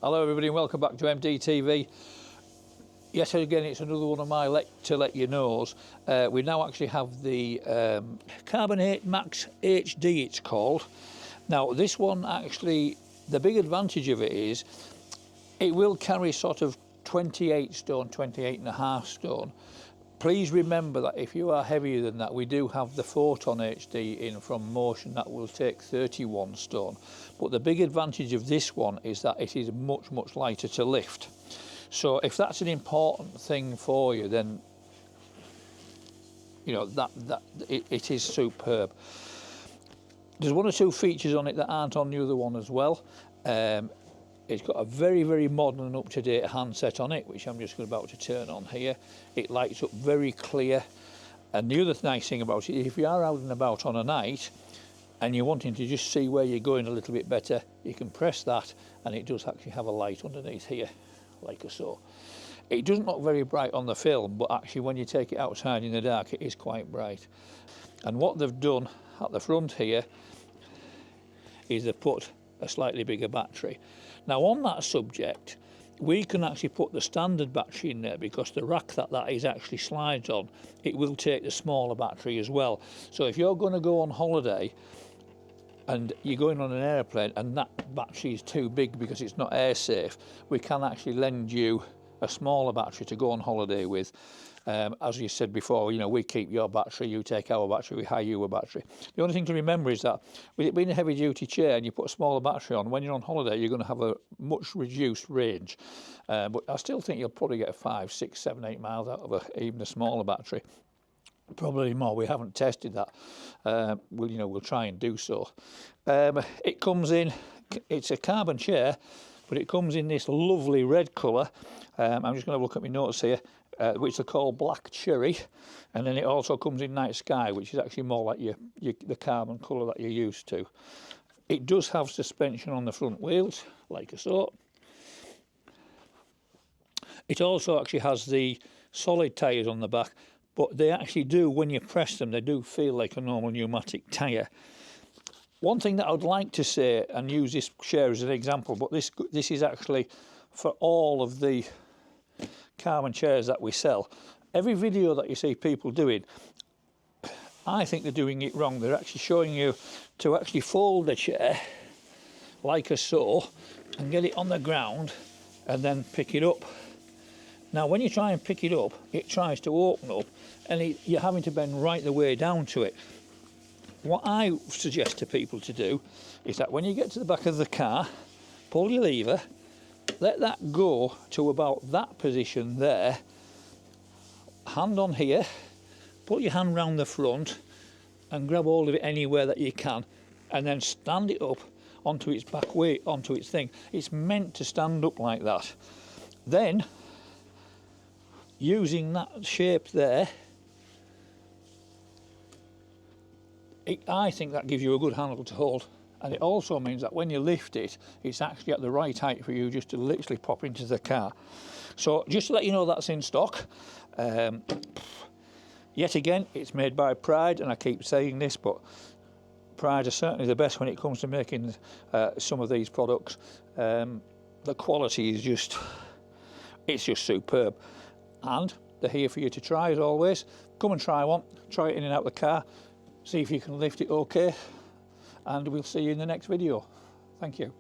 Hello everybody and welcome back to MDTV. Yet again, it's another one of my to let you knows. We now actually have the Carbon 8 Max HD, it's called. Now this one actually, the big advantage of it is it will carry sort of 28 stone, 28 and a half stone. Please remember that if you are heavier than that, we do have the Photon HD in from Motion that will take 31 stone. But the big advantage of this one is that it is much, much lighter to lift. So if that's an important thing for you, then you know it is superb. There's one or two features on it that aren't on the other one as well. It's got a very, very modern and up-to-date handset on it, which I'm just about to turn on here. It lights up very clear. And the other nice thing about it, if you are out and about on a night and you're wanting to just see where you're going a little bit better, you can press that and it does actually have a light underneath here, like so. It doesn't look very bright on the film, but actually when you take it outside in the dark, it is quite bright. And what they've done at the front here is they've put a slightly bigger battery. Now on that subject, we can actually put the standard battery in there because the rack that is actually slides on, it will take the smaller battery as well. So if you're going to go on holiday and you're going on an airplane and that battery is too big because it's not air safe, we can actually lend you a smaller battery to go on holiday with. As you said before, you know, we keep your battery, you take our battery, we hire you a battery. The only thing to remember is that with it being a heavy duty chair and you put a smaller battery on, when you're on holiday you're going to have a much reduced range. But I still think you'll probably get 5, 6, 7, 8 miles out of even a smaller battery. Probably more. We haven't tested that. We'll try and do so. It comes in, it's a carbon chair, but it comes in this lovely red colour. I'm just going to look at my notes here, which are called Black Cherry, and then it also comes in Night Sky, which is actually more like the carbon colour that you're used to. It does have suspension on the front wheels, like so. It also actually has the solid tyres on the back, but they actually do, when you press them, they do feel like a normal pneumatic tyre. One thing that I would like to say, and use this chair as an example, but this is actually for all of the carbon chairs that we sell. Every video that you see people doing, I think they're doing it wrong. They're actually showing you to actually fold the chair like so and get it on the ground and then pick it up. Now when you try and pick it up, it tries to open up and you're having to bend right the way down to it. What I suggest to people to do is that when you get to the back of the car, pull your lever, let that go to about that position there, hand on here, put your hand round the front and grab hold of it anywhere that you can, and then stand it up onto its back weight, onto its thing. It's meant to stand up like that. Then, using that shape there, I think that gives you a good handle to hold, and it also means that when you lift it, it's actually at the right height for you just to literally pop into the car. So just to let you know, that's in stock. Yet again, it's made by Pride, and I keep saying this, but Pride are certainly the best when it comes to making some of these products. The quality is just superb, and they're here for you to try as always. Come and try one, try it in and out of the car, see if you can lift it okay, and we'll see you in the next video. Thank you.